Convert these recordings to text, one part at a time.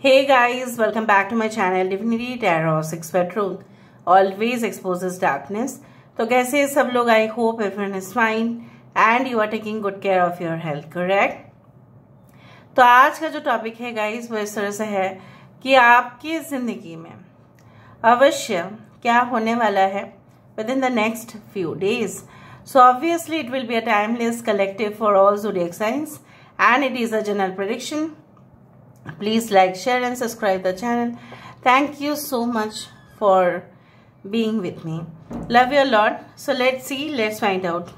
Hey guys, welcome back to my channel Divinity Tarot 6 for Truth always exposes darkness। तो कैसे हैं सब लोग? I hope everyone is fine and you are taking good care of your health, correct. तो आज का जो topic है गाइस वो इस तरह से है कि आपकी जिंदगी में अवश्य क्या होने वाला है with in the next few days. So obviously it will be a timeless collective for all zodiac signs and it is a general prediction. Please like, share and subscribe the channel. Thank you so much for being with me. Love you a lot. So let's see, let's find out.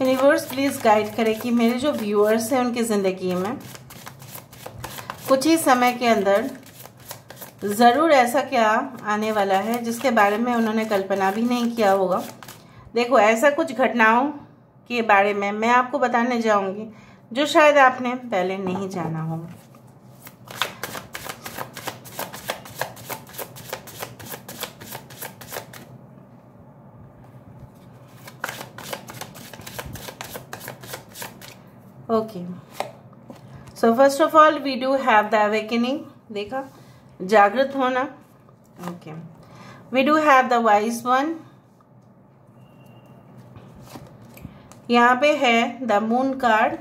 Universe please guide करे कि मेरे जो viewers हैं उनकी जिंदगी में कुछ ही समय के अंदर जरूर ऐसा क्या आने वाला है जिसके बारे में उन्होंने कल्पना भी नहीं किया होगा। देखो, ऐसा कुछ घटनाओं के बारे में मैं आपको बताने जाऊंगी जो शायद आपने पहले नहीं जाना हो। Okay, so first of all we do have the awakening. देखा, जागृत होना। Okay, we do have the wise one. यहाँ पे है the moon card.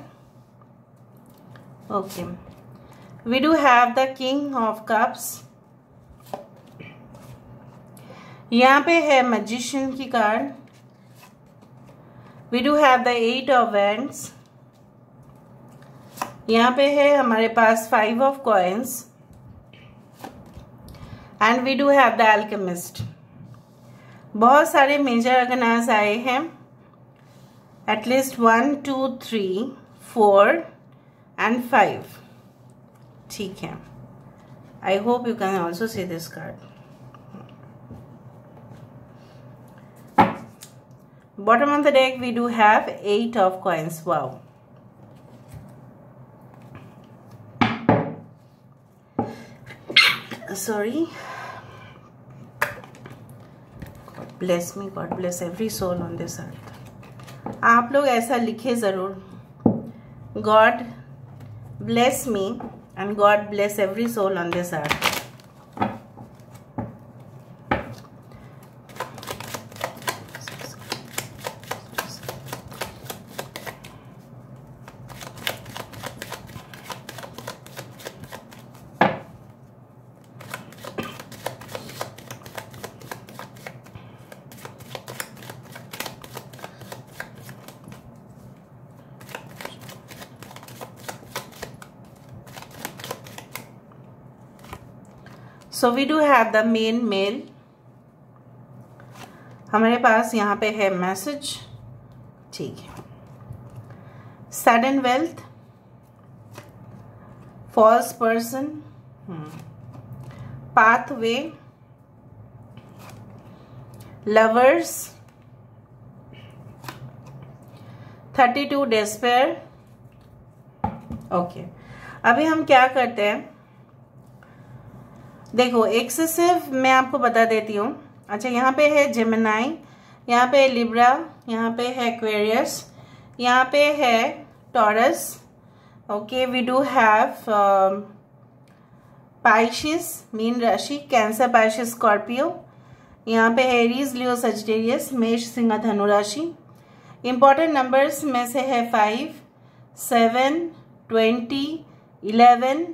Okay, we do have the king of cups. यहाँ पे है मैजिशियन की card. We do have the eight of wands. यहाँ पे है हमारे पास 5 of coins and we do have the alchemist. बहुत सारे मेजर अगनास आए हैं, एटलीस्ट 1 2 3 4 एंड 5। ठीक है, I hope you can also see this card. Bottom of the deck we do have 8 of coins. Wow, sorry. Bless me, God bless every soul on this earth। आप लोग ऐसा लिखे जरूर, God bless me and God bless every soul on this earth। So we do have the main mail. हमारे पास यहाँ पे है मैसेज। ठीक है, sudden wealth, false person, pathway, lovers, 32 despair. Okay, अभी हम क्या करते हैं, देखो एक्सेसिव मैं आपको बता देती हूँ। अच्छा, यहाँ पे है जेमिनाई, यहाँ पे लिब्रा, यहाँ पे है एक्वेरियस, यहाँ पे है Taurus. Okay, we do have Pisces मीन राशि, कैंसर, पाइशिस, स्कॉर्पियो। यहाँ पे है एरीज, लियो, सजिटेरियस, मेष, सिंह, धनु राशि। इंपॉर्टेंट नंबर्स में से है 5 7 20 11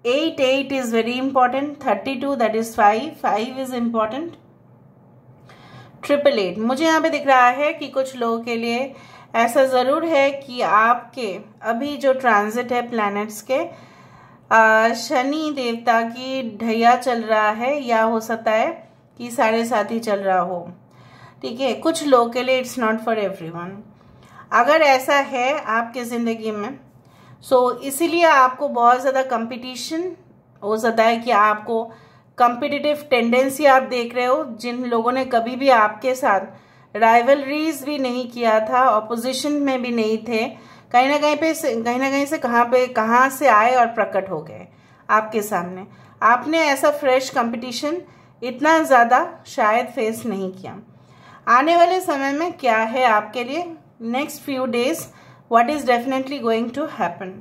8 is very important, 32 that is 5 is important, 888। मुझे यहाँ पे दिख रहा है कि कुछ लोगों के लिए ऐसा जरूर है कि आपके अभी जो ट्रांजिट है प्लैनेट्स के, शनि देवता की ढैया चल रहा है या हो सकता है कि 7.5 ही चल रहा हो। ठीक है, कुछ लोगों के लिए इट्स नॉट फॉर एवरीवन। अगर ऐसा है आपके जिंदगी में इसीलिए आपको बहुत ज़्यादा कंपटीशन हो सकता है कि आपको कंपिटिटिव टेंडेंसी आप देख रहे हो। जिन लोगों ने कभी भी आपके साथ राइवलरीज भी नहीं किया था, ऑपोजिशन में भी नहीं थे, कहीं ना कहीं से कहाँ से आए और प्रकट हो गए आपके सामने। आपने ऐसा फ्रेश कंपटीशन इतना ज़्यादा शायद फेस नहीं किया। आने वाले समय में क्या है आपके लिए, next few days what is definitely going to happen.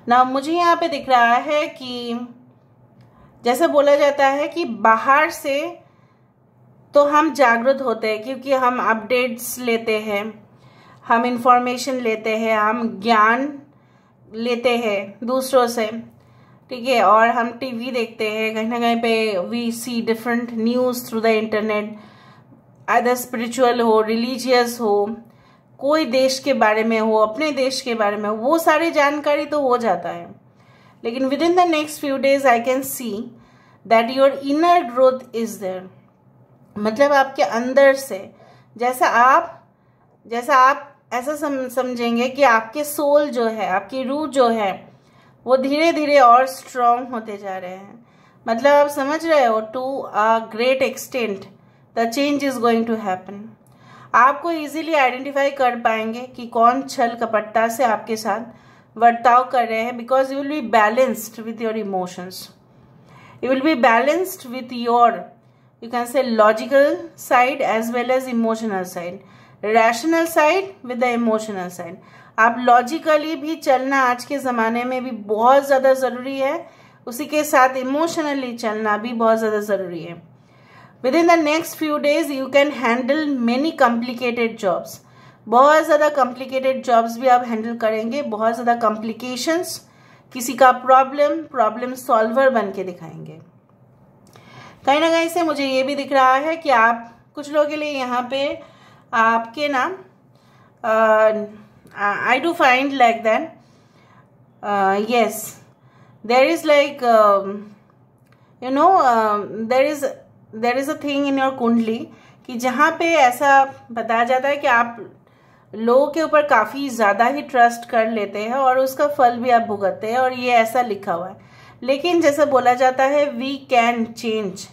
Now मुझे यहाँ पे दिख रहा है कि जैसे बोला जाता है कि बाहर से तो हम जागरूक होते हैं क्योंकि हम अपडेट्स लेते हैं, हम इंफॉर्मेशन लेते हैं, हम ज्ञान लेते हैं दूसरों से, ठीक है, और हम टीवी देखते हैं, कहीं ना कहीं पे we see different news through the internet, other spiritual हो, रिलीजियस हो, कोई देश के बारे में हो, अपने देश के बारे में हो, वो सारी जानकारी तो हो जाता है। लेकिन within the next few days I can see that your inner growth is there, मतलब आपके अंदर से जैसा आप ऐसा समझेंगे कि आपके सोल जो है, आपकी रूह जो है, वो धीरे धीरे और स्ट्रांग होते जा रहे हैं। मतलब आप समझ रहे हो, to a great extent the change is going to happen. आपको इजीली आइडेंटिफाई कर पाएंगे कि कौन छल कपटता से आपके साथ बर्ताव कर रहे हैं, because you will be balanced with your emotions, you will be balanced with your, you can say, logical side as well as emotional side, rational side with the emotional side. आप लॉजिकली भी चलना आज के ज़माने में भी बहुत ज़्यादा ज़रूरी है, उसी के साथ इमोशनली चलना भी बहुत ज़्यादा ज़रूरी है। With in the next few days you can handle many complicated jobs, बहुत ज़्यादा कॉम्प्लिकेटेड जॉब्स भी आप हैंडल करेंगे, बहुत ज़्यादा कॉम्प्लिकेशंस, किसी का प्रॉब्लम सॉल्वर बन के दिखाएंगे। कहीं ना कहीं से मुझे ये भी दिख रहा है कि आप कुछ लोगों के लिए यहाँ पे आपके ना I do find like that, yes there is like you know there is a thing in your कुंडली कि जहाँ पे ऐसा बताया जाता है कि आप लोगों के ऊपर काफ़ी ज़्यादा ही ट्रस्ट कर लेते हैं और उसका फल भी आप भुगतते हैं, और ये ऐसा लिखा हुआ है। लेकिन जैसे बोला जाता है, we can change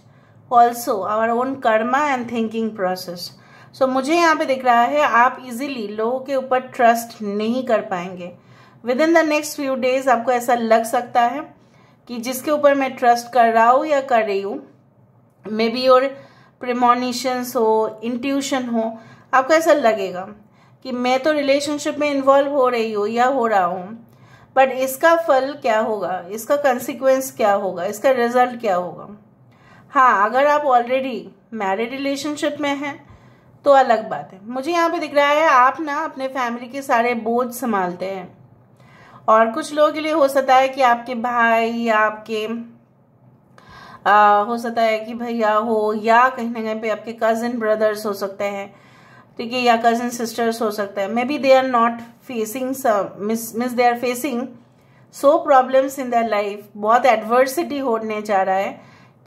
also our own karma and thinking process. So मुझे यहाँ पे दिख रहा है आप इजीली लोगों के ऊपर ट्रस्ट नहीं कर पाएंगे। With in the next few days आपको ऐसा लग सकता है कि जिसके ऊपर मैं ट्रस्ट कर रहा हूँ या कर रही हूँ, मे बी योर प्रेमोनिशंस हो, इंट्यूशन हो, आपको ऐसा लगेगा कि मैं तो रिलेशनशिप में इन्वॉल्व हो रही हूँ या हो रहा हूँ, बट इसका फल क्या होगा, इसका कंसिक्वेंस क्या होगा, इसका रिजल्ट क्या होगा। हाँ, अगर आप ऑलरेडी मैरिड रिलेशनशिप में हैं तो अलग बात है। मुझे यहाँ पे दिख रहा है आप ना अपने फैमिली के सारे बोझ संभालते हैं, और कुछ लोगों के लिए हो सकता है कि आपके भाई या आपके हो सकता है कि भैया हो, या कहीं ना कहीं पे आपके कजिन ब्रदर्स हो सकते हैं, ठीक है, या कजिन सिस्टर्स हो सकते हैं। Maybe they are not facing means they are facing so problems in their life, बहुत एडवर्सिटी होने जा रहा है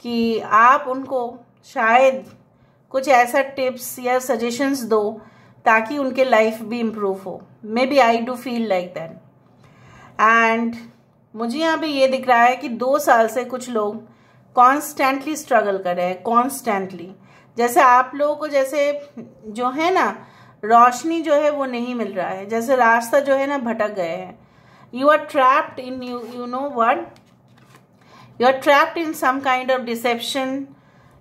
कि आप उनको शायद कुछ ऐसा टिप्स या सजेशंस दो ताकि उनके लाइफ भी इम्प्रूव हो। Maybe I do feel like that. And मुझे यहाँ पे ये दिख रहा है कि 2 साल से कुछ लोग कॉन्स्टेंटली स्ट्रगल कर रहे हैं, कॉन्स्टेंटली। जैसे आप लोगों को जैसे जो है ना रोशनी जो है वो नहीं मिल रहा है, जैसे रास्ता जो है ना भटक गए हैं। You are trapped in you know what, you are trapped in some kind of deception,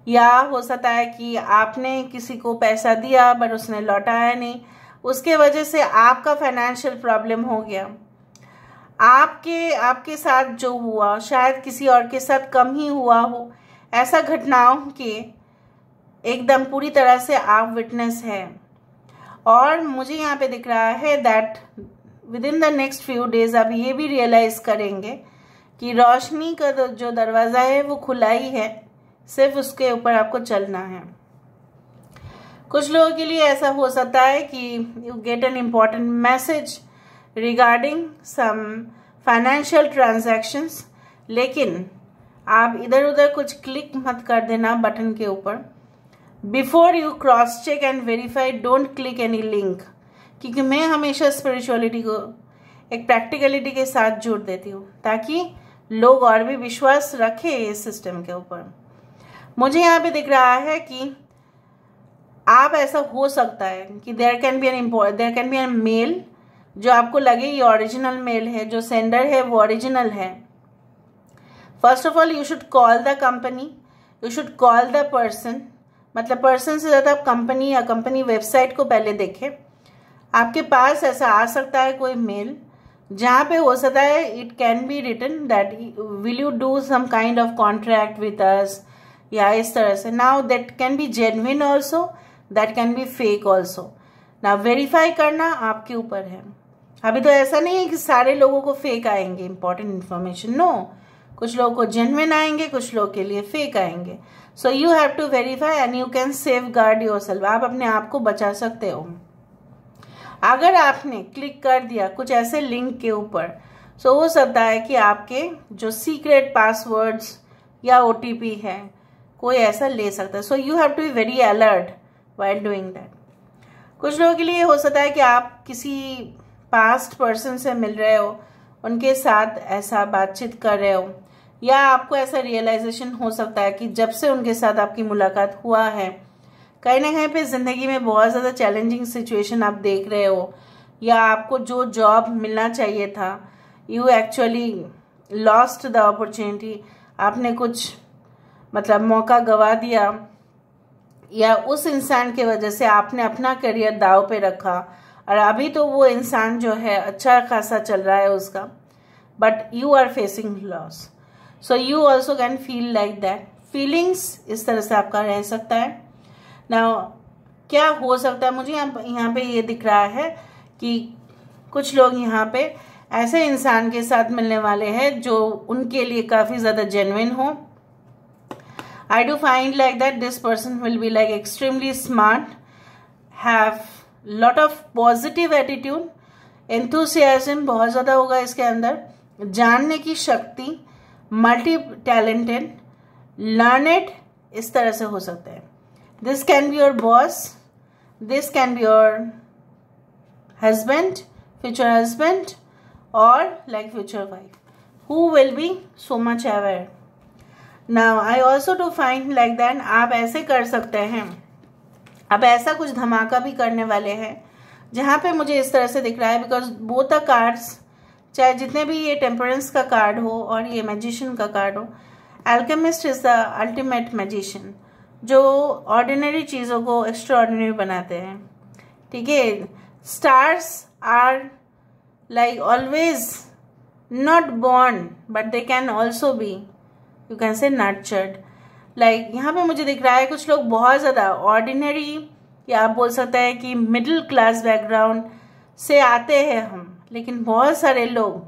या हो सकता है कि आपने किसी को पैसा दिया बट उसने लौटाया नहीं, उसके वजह से आपका फाइनेंशियल प्रॉब्लम हो गया। आपके साथ जो हुआ शायद किसी और के साथ कम ही हुआ हो, ऐसा घटनाओं के एकदम पूरी तरह से आप विटनेस है। और मुझे यहाँ पे दिख रहा है that with in the next few days आप ये भी रियलाइज करेंगे कि रोशनी का जो दरवाज़ा है वो खुला ही है, सिर्फ उसके ऊपर आपको चलना है। कुछ लोगों के लिए ऐसा हो सकता है कि you get an important message regarding some financial transactions, लेकिन आप इधर उधर कुछ क्लिक मत कर देना बटन के ऊपर। Before you cross check and verify, don't click any link, क्योंकि मैं हमेशा स्पिरिचुअलिटी को एक प्रैक्टिकलिटी के साथ जोड़ देती हूँ ताकि लोग और भी विश्वास रखें इस सिस्टम के ऊपर। मुझे यहाँ पे दिख रहा है कि आप ऐसा हो सकता है कि there can be an mail जो आपको लगे ये ओरिजिनल मेल है, जो सेंडर है वो ओरिजिनल है। First of all you should call the company, you should call the person, मतलब पर्सन से ज़्यादा आप कंपनी या कंपनी वेबसाइट को पहले देखें। आपके पास ऐसा आ सकता है कोई मेल जहाँ पे हो सकता है it can be written that will you do some kind of contract with us, या इस तरह से. Now that can be genuine also, that can be fake also. Now verify करना आपके ऊपर है. अभी तो ऐसा नहीं है कि सारे लोगों को फेक आएंगे इंपॉर्टेंट इन्फॉर्मेशन, नो. कुछ लोगों को जेन्युइन आएंगे, कुछ लोगों के लिए फेक आएंगे. So you have to verify and you can safeguard yourself. आप अपने आप को बचा सकते हो. अगर आपने क्लिक कर दिया कुछ ऐसे लिंक के ऊपर, सो हो सकता है कि आपके जो सीक्रेट पासवर्ड्स या OTP है कोई ऐसा ले सकता है. So you have to be very alert while doing that. कुछ लोगों के लिए हो सकता है कि आप किसी पास्ट पर्सन से मिल रहे हो, उनके साथ ऐसा बातचीत कर रहे हो, या आपको ऐसा रियलाइजेशन हो सकता है कि जब से उनके साथ आपकी मुलाकात हुआ है कहीं ना कहीं पे जिंदगी में बहुत ज़्यादा चैलेंजिंग सिचुएशन आप देख रहे हो, या आपको जो जॉब मिलना चाहिए था you actually lost the opportunity. आपने कुछ मतलब मौका गवा दिया, या उस इंसान की वजह से आपने अपना करियर दाव पे रखा और अभी तो वो इंसान जो है अच्छा खासा चल रहा है उसका, but you are facing loss. So you also can feel like that. Feelings इस तरह से आपका रह सकता है. नाउ क्या हो सकता है, मुझे यहाँ पे ये दिख रहा है कि कुछ लोग यहाँ पे ऐसे इंसान के साथ मिलने वाले हैं जो उनके लिए काफ़ी ज़्यादा जेन्युइन हो. I do find like that this person will be like extremely smart, have lot of positive attitude, enthusiasm बहुत ज़्यादा होगा इसके अंदर, जानने की शक्ति, मल्टी टैलेंटेड, लर्नेड, इस तरह से हो सकते हैं. This can be your boss, this can be your husband, future husband, or like future wife, who will be so much aware. Now I also do find like that आप ऐसे कर सकते हैं, आप ऐसा कुछ धमाका भी करने वाले हैं जहाँ पे मुझे इस तरह से दिख रहा है, बिकॉज बोथ द कार्ड्स, चाहे जितने भी ये टेम्परेंस का कार्ड हो और ये मैजिशियन का कार्ड हो, alchemist is the ultimate magician, जो ऑर्डिनरी चीज़ों को एक्स्ट्रा ऑर्डिनरी बनाते हैं. ठीक है. Stars are like always not born but they can also be, you can say nurtured. Like यहाँ पे मुझे दिख रहा है कुछ लोग बहुत ज़्यादा ऑर्डिनरी, या आप बोल सकते हैं कि मिडिल क्लास बैकग्राउंड से आते हैं हम, लेकिन बहुत सारे लोग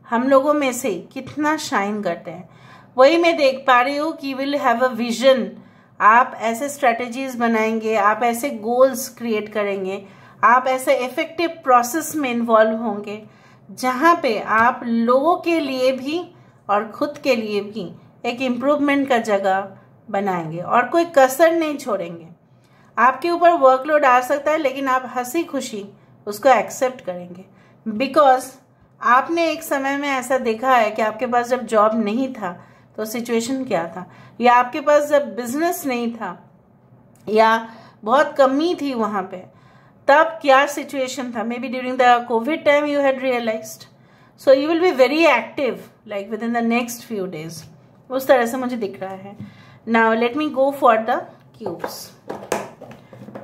हम लोगों में से कितना शाइन करते हैं. वही मैं देख पा रही हूँ कि विल हैव अ विजन. आप ऐसे स्ट्रेटजीज बनाएंगे, आप ऐसे गोल्स क्रिएट करेंगे, आप ऐसे इफेक्टिव प्रोसेस में इन्वॉल्व होंगे जहाँ पे आप लोगों के लिए भी और खुद के लिए भी एक इम्प्रूवमेंट का जगह बनाएंगे और कोई कसर नहीं छोड़ेंगे. आपके ऊपर वर्कलोड आ सकता है, लेकिन आप हंसी खुशी उसको एक्सेप्ट करेंगे, बिकॉज आपने एक समय में ऐसा देखा है कि आपके पास जब जॉब नहीं था तो सिचुएशन क्या था, या आपके पास जब बिजनेस नहीं था या बहुत कमी थी वहाँ पे, तब क्या सिचुएशन था. Maybe during the COVID time you had realized. So you will be very active like within the next few days. उस तरह से मुझे दिख रहा है. Now let me go for the cubes.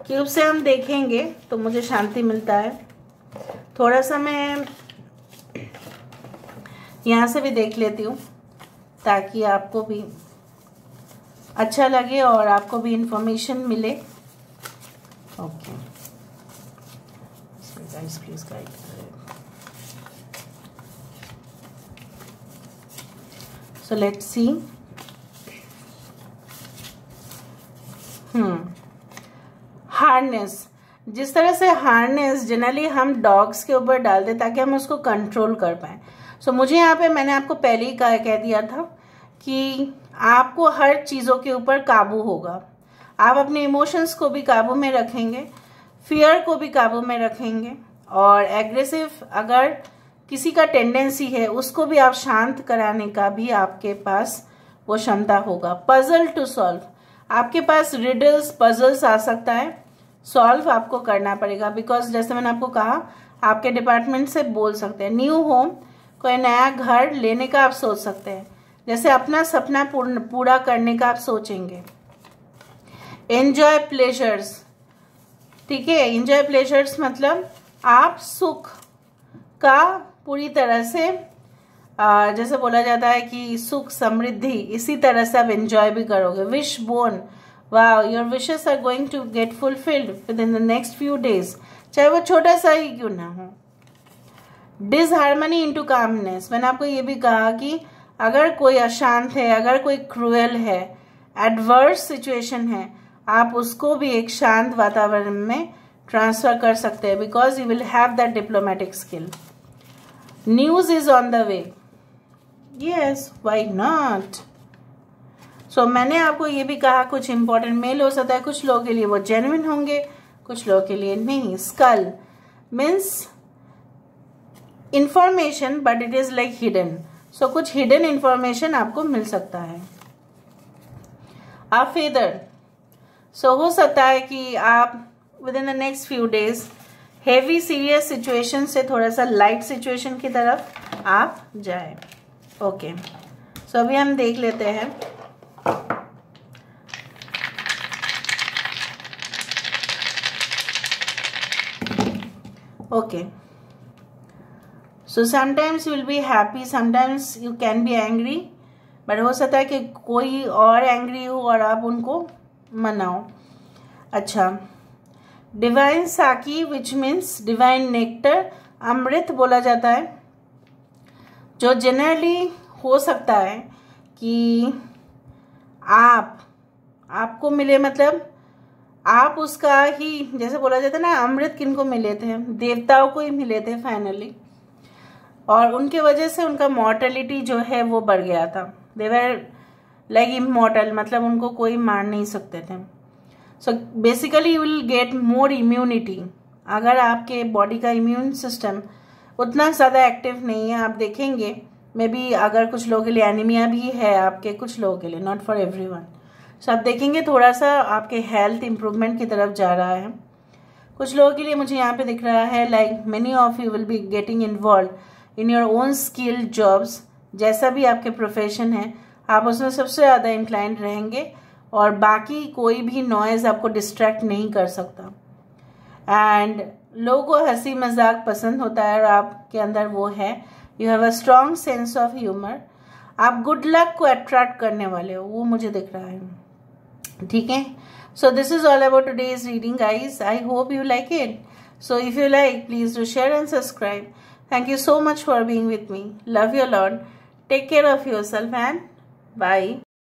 Cube से हम देखेंगे तो मुझे शांति मिलता है. थोड़ा सा मैं यहाँ से भी देख लेती हूँ ताकि आपको भी अच्छा लगे और आपको भी इंफॉर्मेशन मिले. Okay, guys please guide. So let's see. Harness. जिस तरह से हार्नेस जनरली हम डॉग्स के ऊपर डालते ताकि हम उसको कंट्रोल कर पाए. सो मुझे यहाँ पे मैंने आपको पहले ही कह दिया था कि आपको हर चीज़ों के ऊपर काबू होगा. आप अपने इमोशंस को भी काबू में रखेंगे, फियर को भी काबू में रखेंगे, और एग्रेसिव अगर किसी का टेंडेंसी है उसको भी आप शांत कराने का भी आपके पास वो क्षमता होगा. Puzzle to solve. आपके पास रिडल्स पजल्स आ सकता है, सॉल्व आपको करना पड़ेगा, बिकॉज जैसे मैंने आपको कहा आपके डिपार्टमेंट से बोल सकते हैं. न्यू होम, कोई नया घर लेने का आप सोच सकते हैं, जैसे अपना सपना पूरा करने का आप सोचेंगे. Enjoy pleasures. ठीक है, एंजॉय प्लेजर्स मतलब आप सुख का पूरी तरह से जैसे बोला जाता है कि सुख समृद्धि इसी तरह से आप एंजॉय भी करोगे। Wish born, wow, your wishes are going to get fulfilled within the next few days, चाहे वो छोटा सा ही क्यों ना हो। डिसहार्मनी इनटू कामनेस, मैंने आपको ये भी कहा कि अगर कोई अशांत है, अगर कोई क्रूएल है, एडवर्स सिचुएशन है, आप उसको भी एक शांत वातावरण में ट्रांसफर कर सकते हैं, because you will have that diplomatic skill. News is on the way, yes, why not. So मैंने आपको ये भी कहा कुछ इंपॉर्टेंट मेल हो सकता है, कुछ लोगों के लिए वो जेन्युइन होंगे, कुछ लोगों के लिए नहीं। Skull means information but it is like hidden, so कुछ हिडन इंफॉर्मेशन आपको मिल सकता है। आप फेदर, सो हो सकता है कि आप with in the next few days heavy serious situation से थोड़ा सा लाइट सिचुएशन की तरफ आप जाए। ओके, सो अभी हम देख लेते हैं। Okay, so sometimes you will be happy, sometimes you can be angry, but हो सकता है कि कोई और एंग्री हो और आप उनको मनाओ। अच्छा, डिवाइन साकी विच मीन्स डिवाइन नेक्टर, अमृत बोला जाता है, जो जनरली हो सकता है कि आपको मिले, मतलब आप उसका ही, जैसे बोला जाता है ना, अमृत किनको मिले थे, देवताओं को ही मिले थे फाइनली, और उनके वजह से उनका मॉर्टेलिटी जो है वो बढ़ गया था। दे वर लाइक इमॉर्टल, मतलब उनको कोई मार नहीं सकते थे। So basically you will get more immunity. अगर आपके बॉडी का इम्यून सिस्टम उतना ज़्यादा एक्टिव नहीं है, आप देखेंगे मे बी अगर कुछ लोगों के लिए एनीमिया भी है, आपके कुछ लोगों के लिए, नॉट फॉर एवरीवन, सो आप देखेंगे थोड़ा सा आपके हेल्थ इंप्रूवमेंट की तरफ जा रहा है। कुछ लोगों के लिए मुझे यहाँ पे दिख रहा है like many of you will be getting involve in your own skilled jobs, जैसा भी आपके प्रोफेशन है आप उसमें सबसे ज़्यादा इंक्लाइंड रहेंगे, और बाकी कोई भी नॉइज़ आपको डिस्ट्रैक्ट नहीं कर सकता। एंड लोगों को हंसी मजाक पसंद होता है और आपके अंदर वो है, you have a strong sense of humour, आप गुड लक को अट्रैक्ट करने वाले हो, वो मुझे दिख रहा है। ठीक है, so this is all about today's reading guys, I hope you like it. So if you like, please do share and subscribe. Thank you so much for being with me. Love you a lot. Take care of yourself and bye.